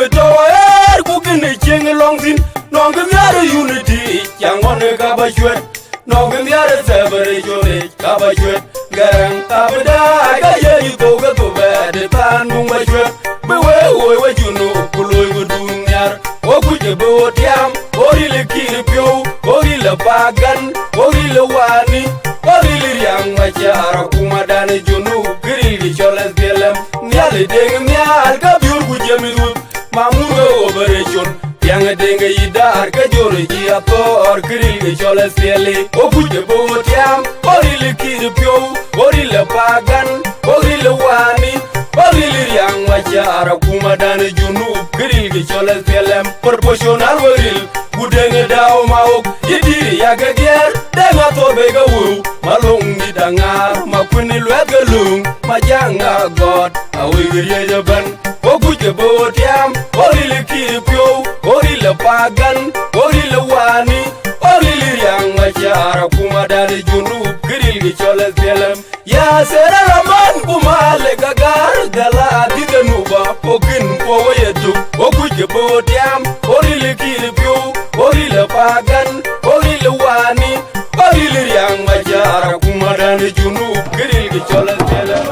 tower cooking a ching along in no unity yang on a cabashwet no separation cabashwet garang abda gaye to go to bed tan mumashwet be we you know kuloy dunyar o kuje bo tiam orile kirpyo orile pagan orile wani orile yang machara kumadan junu grili cholas belem nyale deng nyal ka biur kuje miru mamugo operation yang denga idar ka jore ji ator grili cholas bele o kuje bo tiam orile kirpyo orile pagan orile wani orile yang machara kumadan junu grili cholas belem proportional oril Udenge daw maok yidiri yagadier denga to bega wu malung ni dangar makuni lwega lung majanga god awigiriye jaban okuje botiam orile kirpyo orile pagan orile wani orile yang machara kumadani junub giril gi choles belem ya sera raman kumale gagar gala didenuba okin powo yetu okuje botiam orile kirpyo orile pagan orile wani orile yang machara kumadani junub giril gi choles belem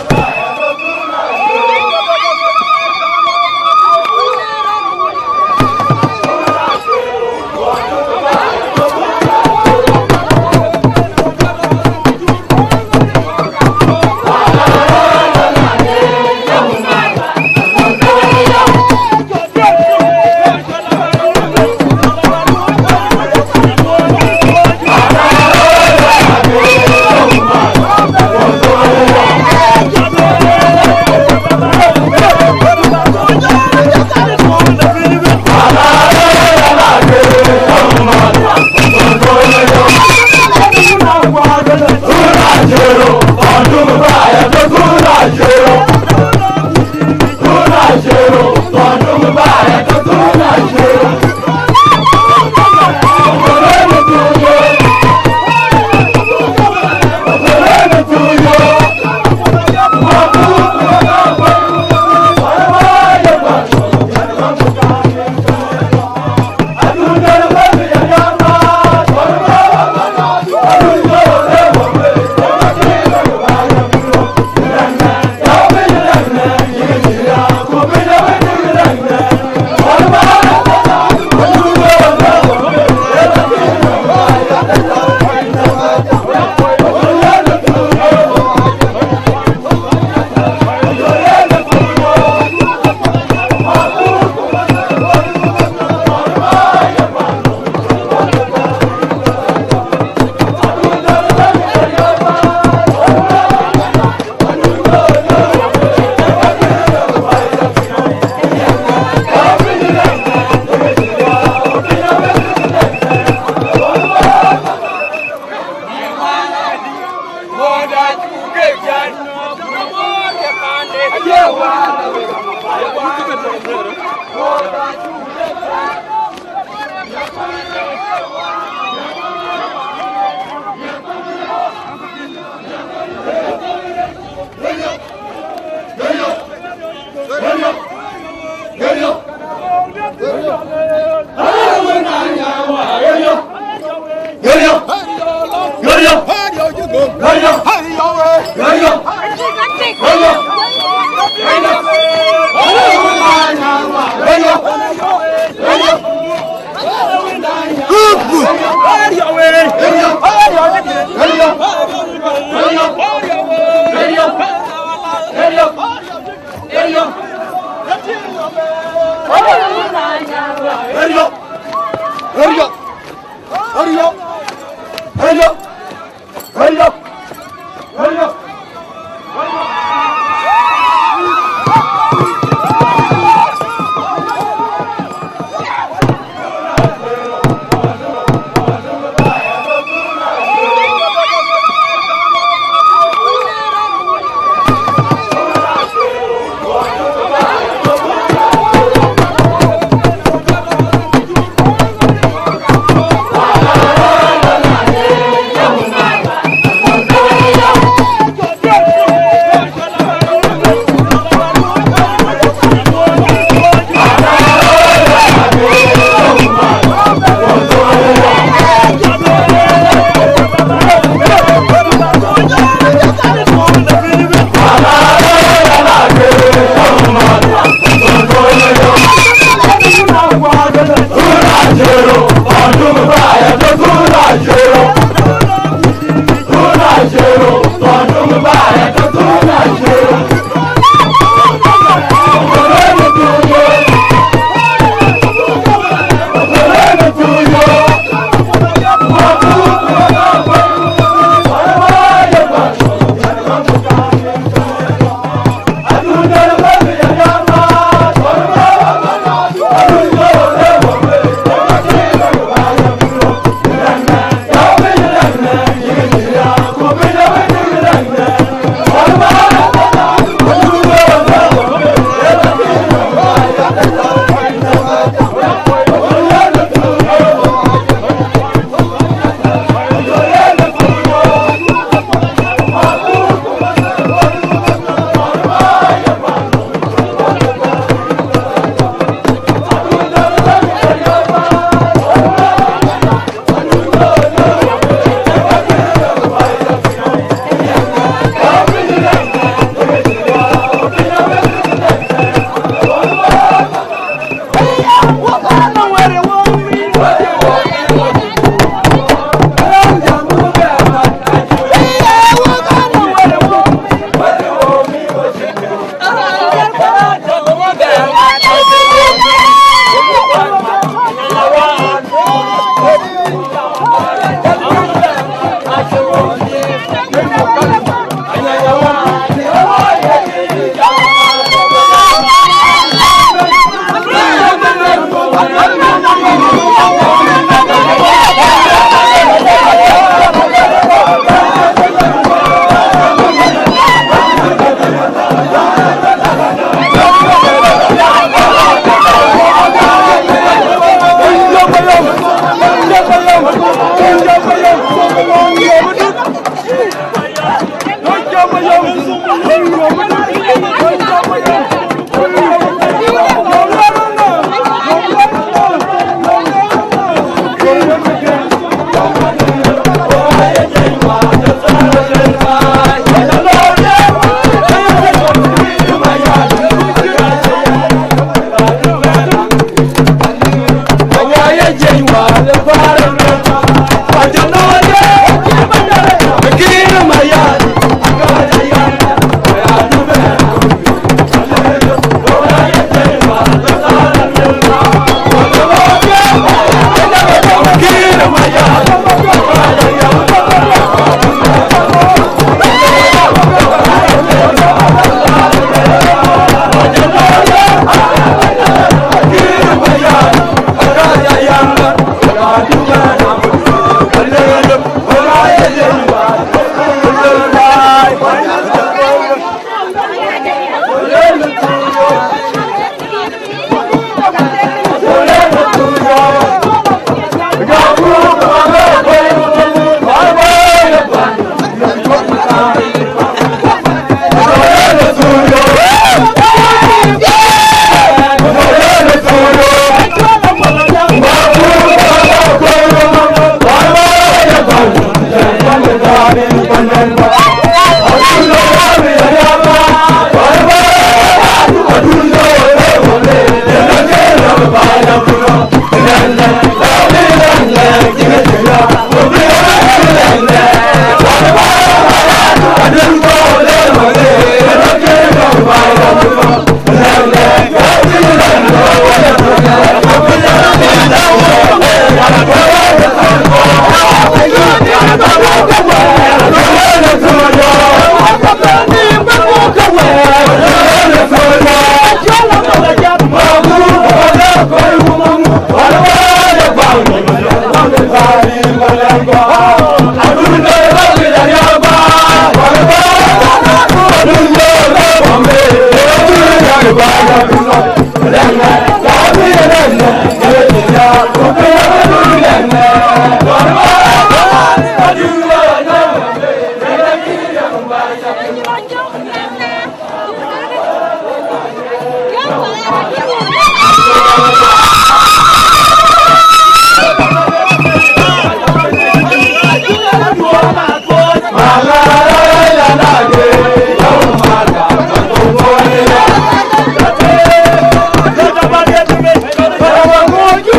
Go,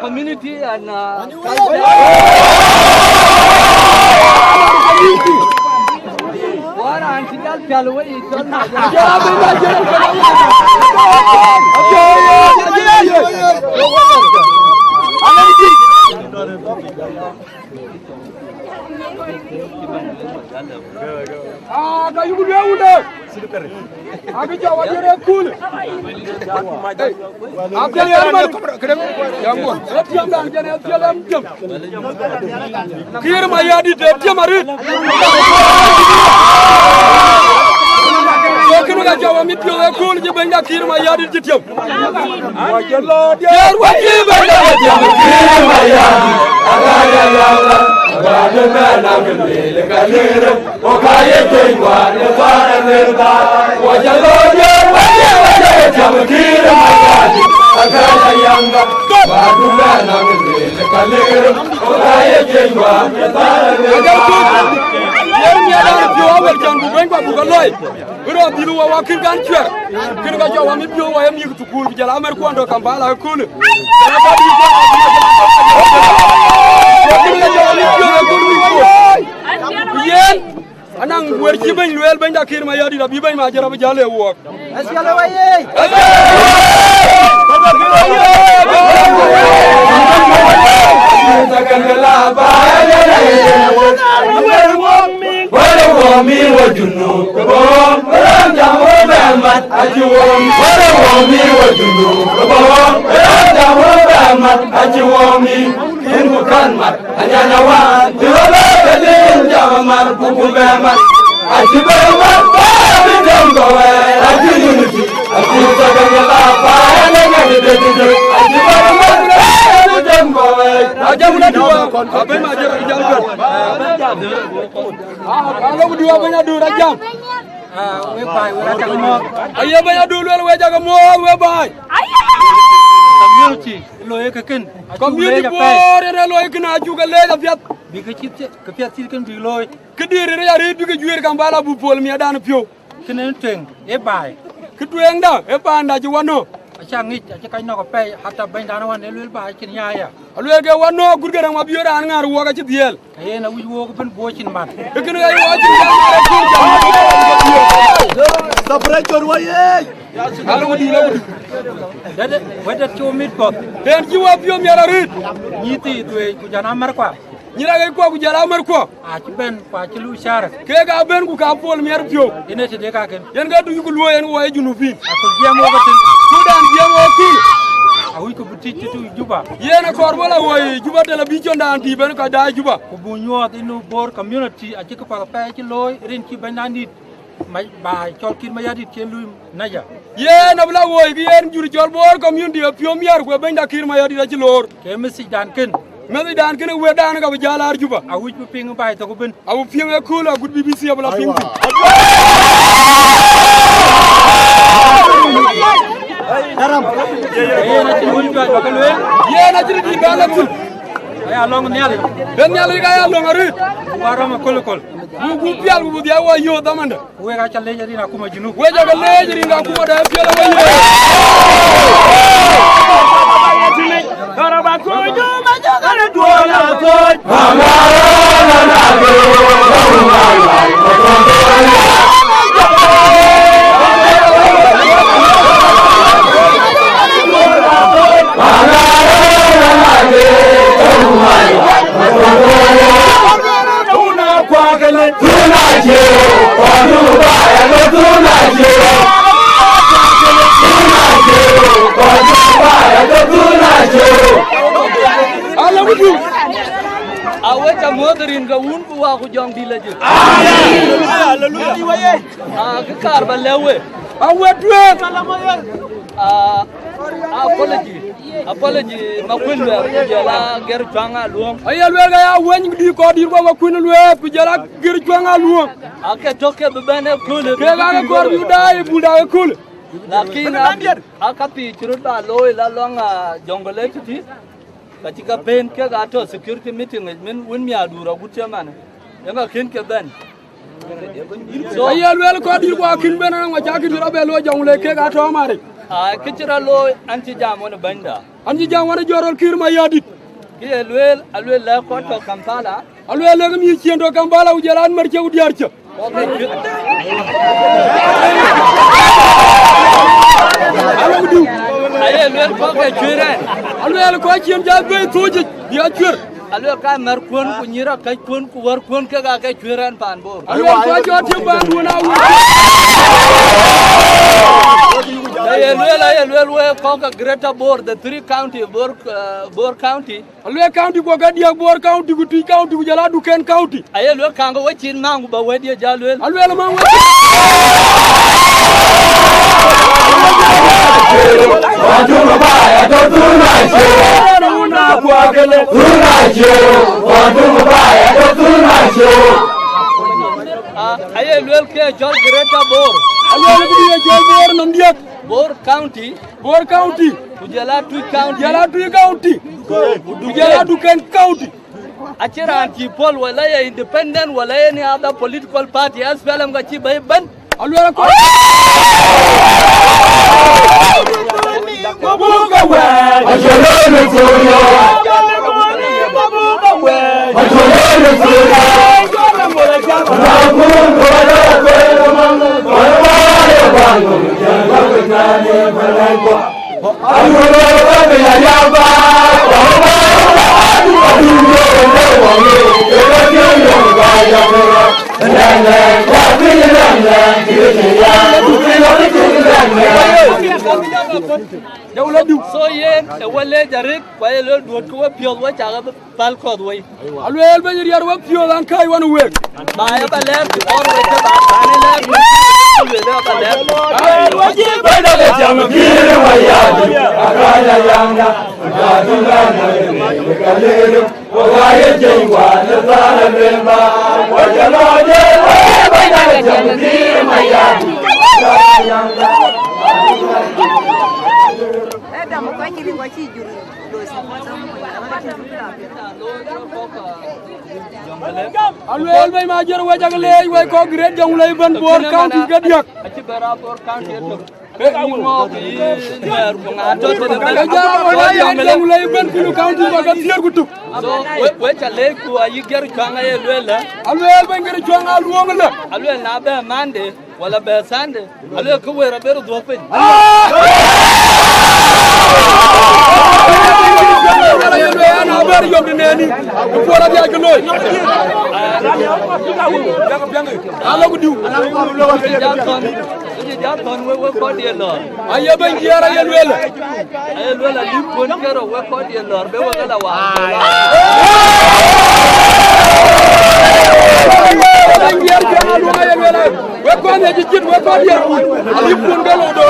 Community and Kiir Mayardit Tiamarit. Kinu ga jawa mi pio ko ni benga Kiir Mayardit tiam. Yer wa ki benga tiam Kiir Mayardit. Agaya yalla, agaya na gele kalere. O kaye tengwa ne fara merda. Wa jalo yer wa tiam Kiir Mayardit. Agaya yalla, agaya na gele kalere. O kaye tengwa ne fara merda. Yer mi ada pio wa jangu benga bugaloy. Bro dilu wa wakil gan chwer kin ga jawa mi bio wa yami tu kul jala mer ko ando Kampala kul yen anang wer ci bañ luel bañ da Kiir Mayardit da bi bañ ma jara ba jale wo asiyala waye Womi wa junu kebon orang jamu bemat aji womi wa junu kebon orang jamu bemat aji womi in bukan mat hanya nyawa tiada kelin jamu mat buku bemat aji bemat babi jam kowe aji unity aji jaga apa yang ada di aji bemat babi jam kowe aji muna dua apa yang ajar jalan kalau dua banyak dua jam. We buy we jaga mo. Ayo banyak dulu we jaga mo we buy. Community loye keken. Community bor re loye kena juga le afiat. Biga chit ke fiat silken bi loye. Kediri ya ri biga juer Kampala bu pol mi adan pio. Kenen teng e buy. Ketueng da e panda ji wano. Achangit achakai no ko pe hata bandana wan elul ba chin ya alwe ge wano gurgerang ma biora an ngar woga ci diel ayena wi woga ben bo chin man dekene ay waji separator waye alo di la dede wede ci mit ko den ci wa biom yara rit ñiti tuwe ku jana mar quoi ñira ngay ko ku jara mar ko a ci ben pa ci lu char ke ga ben ku ka pol mer pio ene te de ka ken yen ga du ku lo yen waye junu fi akol jemo ko ten Sudan jemo ki awi ko buti ci tu juba yena ko wala woy juba de la bi jonda anti ben ka da juba ko bu ñot inu Bor Community a ci ko pa pa ci loy ren ci ben nit may ba Col Kiir Mayardit ci lu naja yena bla woy gi yen juri Col Bor Community pio miar ko ben da Kiir Mayardit ci lor ke mi si dan ken Mezi dan kene we dan ga jala arjuba. A wuj bu ping bay to ko ben. Awu pinga kula good BBC abla ping. Daram. Yena ci wuj bay bakal we. Yena ci di galatul. Ya long nyal. Ben nyal ga ya long ari. Warama kol. Bu pial bu dia wa yo damanda. We ga challe jadi na kuma junu. We jaga leji nga kuma da pial wa yo. Karaba ko jo ma jaga le duola ko. Amara na go. Aweta moderin ga wun ku wa ku jong di leje. Hallelujah. Ke kar ba lewe. Awetwe apology makwinwe kujela ger twanga luom. Ayelwe ga ya wen di ko dir ko makwinwe kujela ger twanga luom. Ake toke bebene kule. Ke ga ko yu dai buda kule. Lakini akapi churuda loy la longa jongole titi. Katika ben ke ga to security meeting men win mi adura gutya man. Yanga kin ke ben. So ayelwe ko dir ko kin ben na ma chaki dira be lo jongole ke ga to mare. Kichira lo anti jam wona banda. Anti jam wona jorol Kiir Mayardit. Ki alwel la ko to Kampala. Alwel la mi ciendo Kampala ujalan marche udiarcha. Alwel alwel ko ke chire. Alwel ko cien ja be toje ya chir. Alwel ka mar kon ku nyira ka kon ku war kon ke ga ke chiran pan bo. Alwel ko joti ban wona wu. Ayelwel we koka Greater Bor, the 3 county Bor County. Alwe county ko gadia Bor County ku ti county ku jala Duken County. Ayelwe kango we chin mangu ba wedi jalwel. Alwe mangu. Wajuma baya to tunaje. Una kwagele tunaje. Wajuma baya to tunaje. Ayelwel ke jol Greater Bor. Alwe biye jol Bor nandiak. Bor County. Kujala Tui County. Kujala Duken County. Achira anti-poll walaya independent walaya any other political party as well am gachi bay ban. Alwala ko. Babuga we. Ajolele fuyo. Babuga we. Ajolele fuyo. So yen wale jarik wale lo duot ko piol wa chaga pal kod way alwel ben yar wa piol an kai wan we ba ya ba le or we ta ba ne le alwel ba le waji ba da le jam Kiir Mayardit akaya yanga adunga na kalero wa ye jengwa na sala lemba wa jalo je ba da le jam Kiir Mayardit akaya yanga alwel bay ma jor wa jagle way ko great jong lay ban Bor County gadiak ci bara Bor County to mo bi mer ko ngato te da jong lay ban ku county ko ga tier gutu so we chale ku ayi ger changa ye lwela alwel bay ger changa luong la alwel na be mande wala be sande alwel ko wera beru do pe ana ber yom neni ko fora bi ak loy ala ko diw janton we ko di lor aye ban yara yelwela li kon kero we ko di lor be wa la wa we ko ne ji jit we ko di ali kon galo do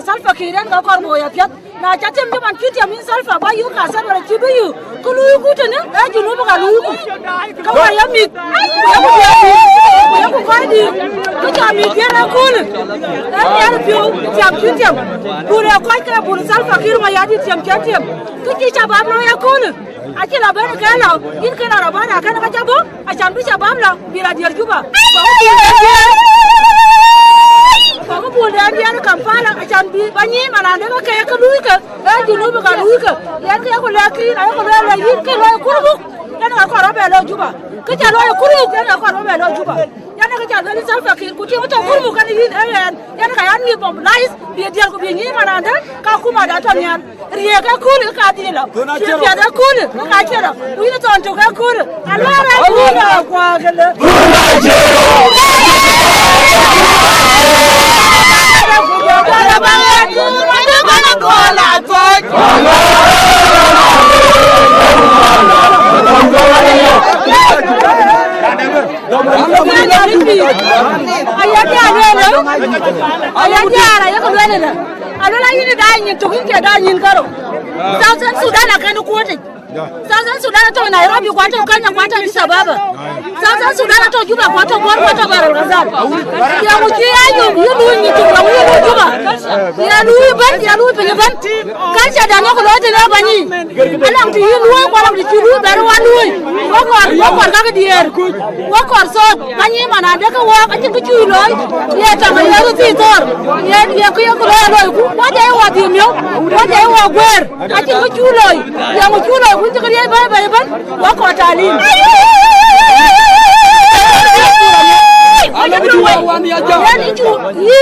Salva Kiir ga korbo ya piat na chatem de man kiti amin Salva ba yu ka sabara chibiyu kulu ku tene e junu ba lu ku ka wa ya mi ya ku fadi ku ta mi gera kul ya piu jam kitem bure ko ka bure Salva Kiir Mayardit jam kitem ku ti chabab no ya kul aki la ben ka la in ka la ba na ka na chabo a chambi chabab la bila dir juba Kamu boleh dia ni Kampala macam bi banyak mana ada kayak kedui ke, junu bukan kedui ke, yang kayak aku lagi, aku lagi ke loy kuruk, yang aku orang bela juga, kerja loy kuruk, yang aku orang bela juga, yang kerja dari Salva Kiir, kucing macam kuruk kan ini, yang kayak ni bom lais, dia aku bingi mana ada, kaku mana ada ni, ria kaku ni kati lah, dia ada kul, kaki lah, ini contoh kaku, aluan kul aku agak. South Sudan akan kuat. South Sudan atau Nairobi kuat, Kenya kuat di Sababa. South Sudan atau juga kuat, Bor Community. Yang ujian you doing itu, you juga. Ya lu penyeban. Kan ada nak keluar dari bani. Alam tu you lu, kalau di cilu baru anu. Wakor kaki dia. Wakor so, bani mana ada kawak, aja tu cilu. Ya tak ada tu titor. Ya kaya keluar loy. Wajah wajah miau, wajah wajar. Aja tu cilu. Yang cilu. Kunci kerja apa? Wakor tali. Ini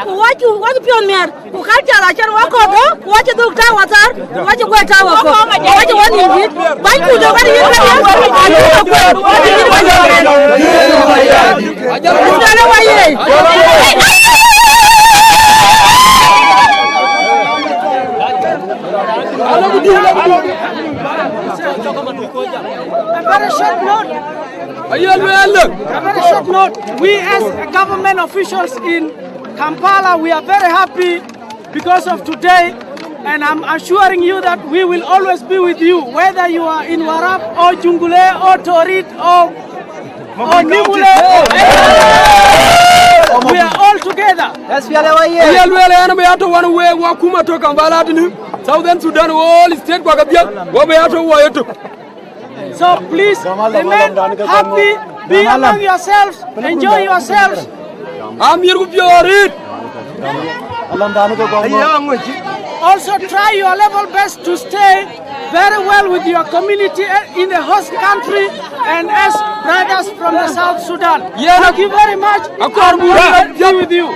waju pioner, ukaja la char wako do, waju dukta watar, waju kweta wako, waju wani hit, banyu do kali hit kali we as government officials in Kampala, we are very happy because of today, and I'm assuring you that we will always be with you, whether you are in Warab or Jungule or Torit or Nimule. We are all together. Southern Sudan all state kwa kabia wabe ato wayeto. So please remain happy, be among yourselves, enjoy yourselves. Amir kupiorit. Also try your level best to stay very well with your community in the host country and as brothers from the South Sudan. Thank you very much. I will be with you.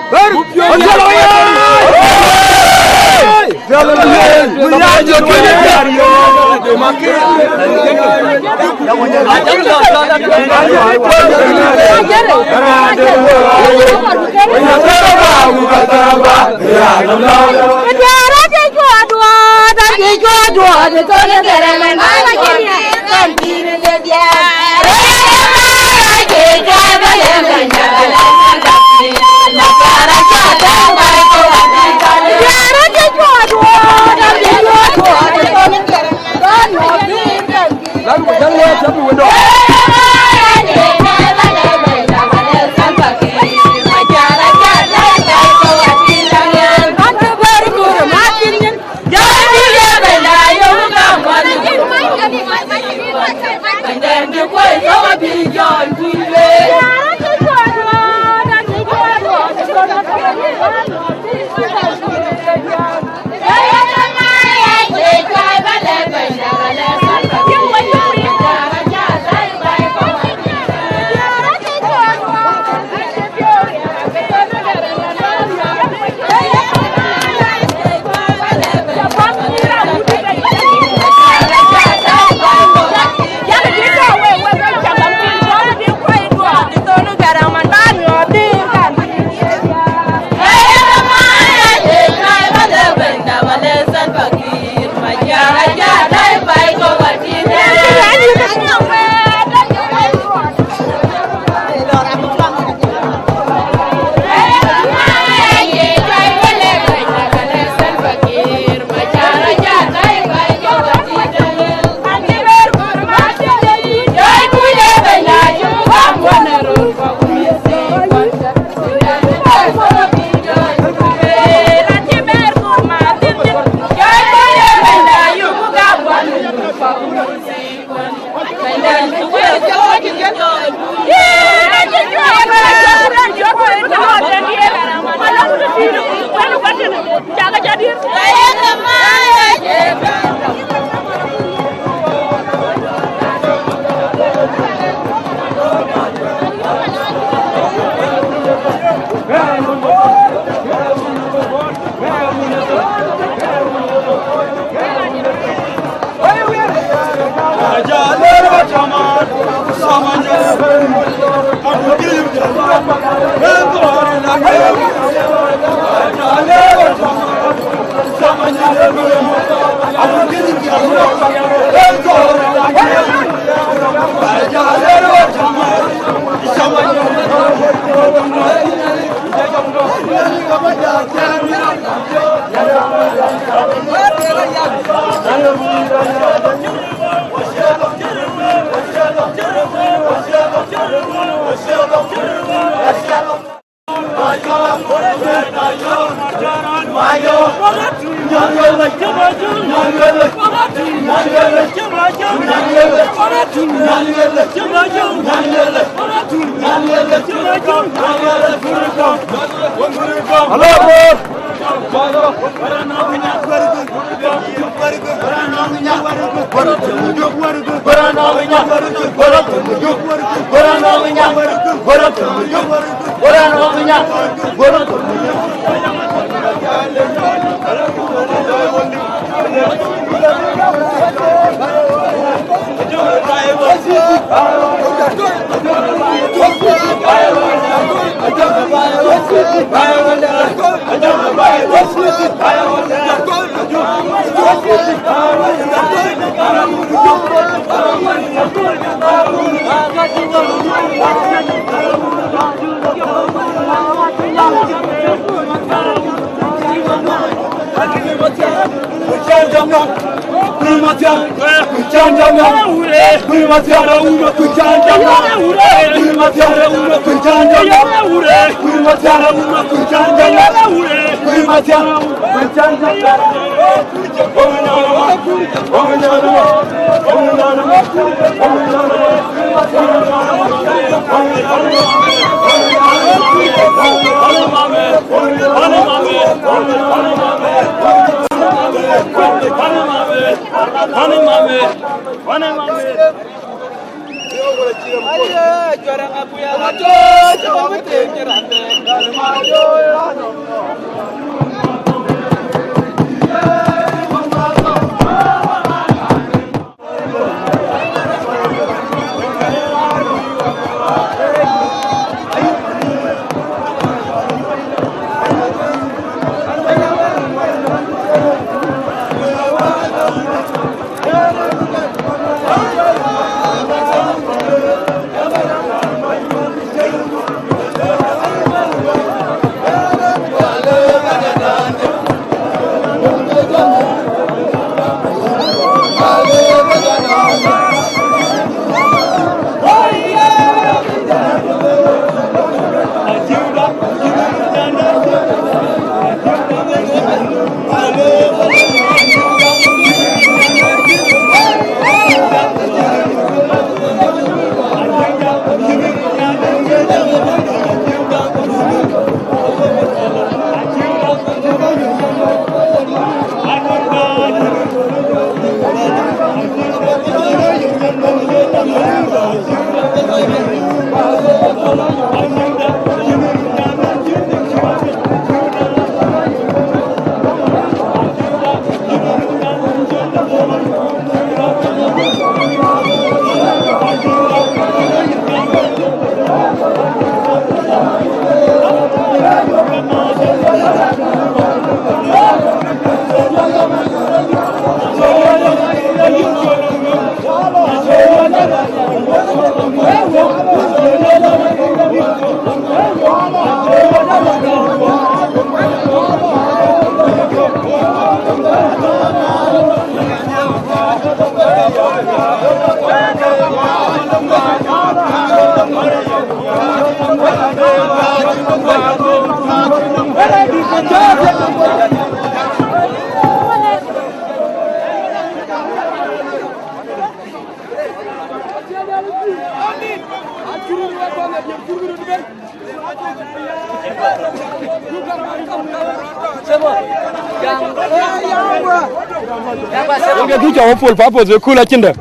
Nga ki chawo pol papo ze kula chinda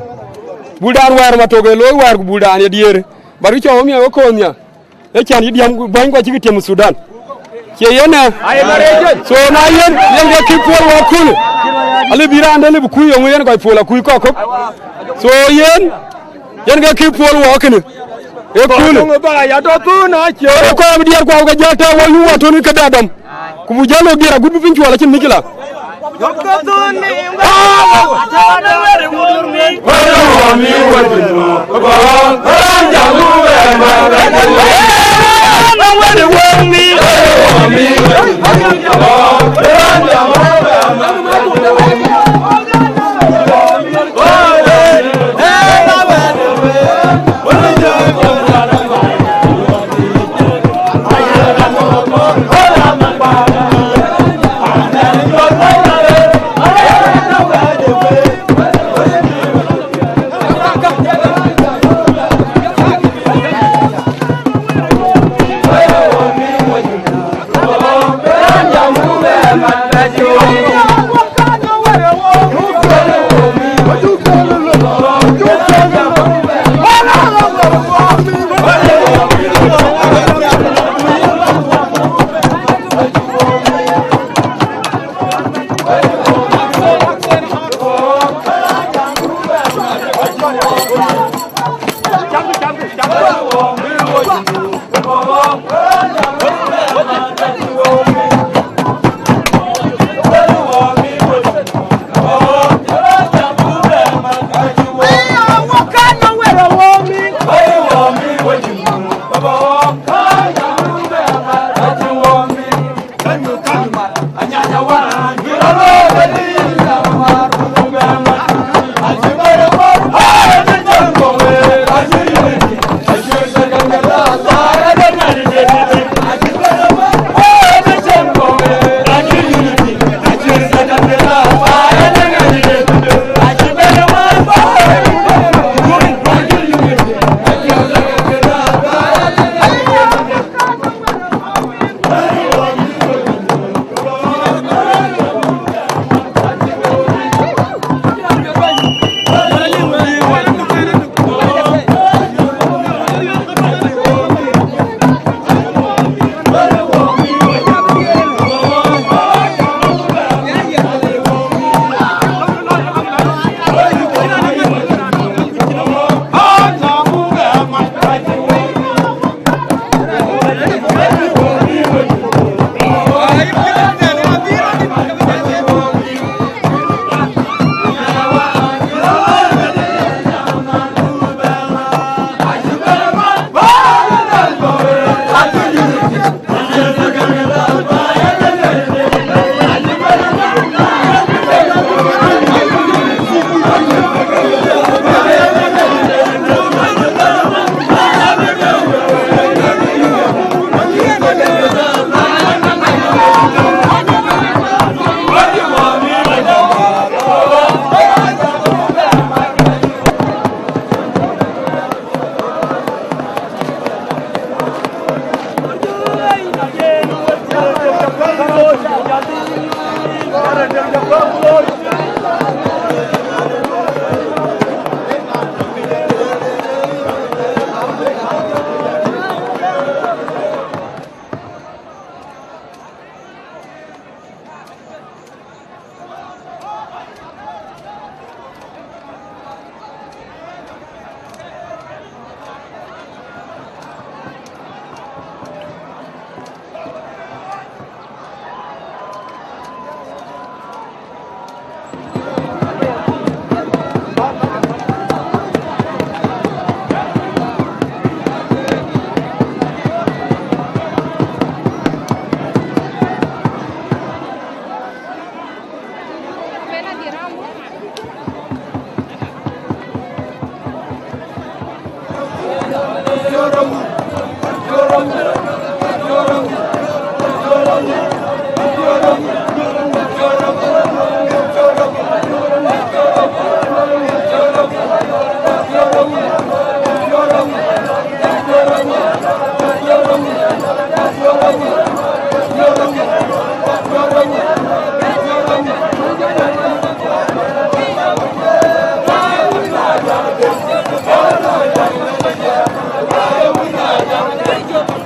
buldan war ma toge loy war buldan ya diere bari chawo mi ko konya e chan yidiyam bañ ko ci tem Sudan ke yena so na yen nga ki pol wa kul ale birande le bu kuyo yen ko pola kuy kokko so yen yen ga ki pol wo kene e kulu ba ya do ku na che ko am diar ko ga jata wo yu wato ni kada dam ku bu jalo gira gudu pinci wala cin mikila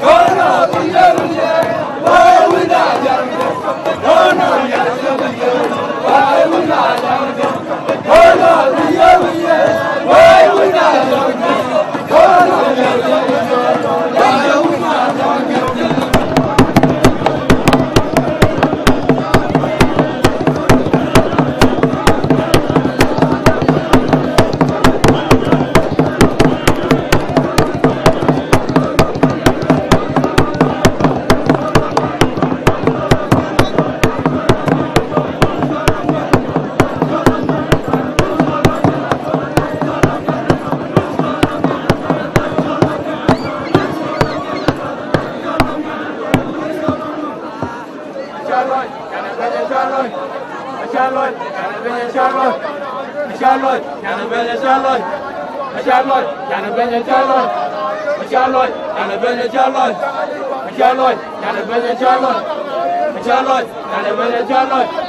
Go! Charlotte, Annabella Charlotte, Charlotte, Annabella Charlotte, Charlotte, Annabella Charlotte, Charlotte, Annabella Charlotte, Charlotte, Annabella Charlotte,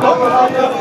Come on,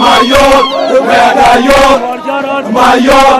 Mayor, Mayor, Mayor,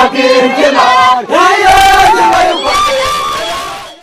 Pakir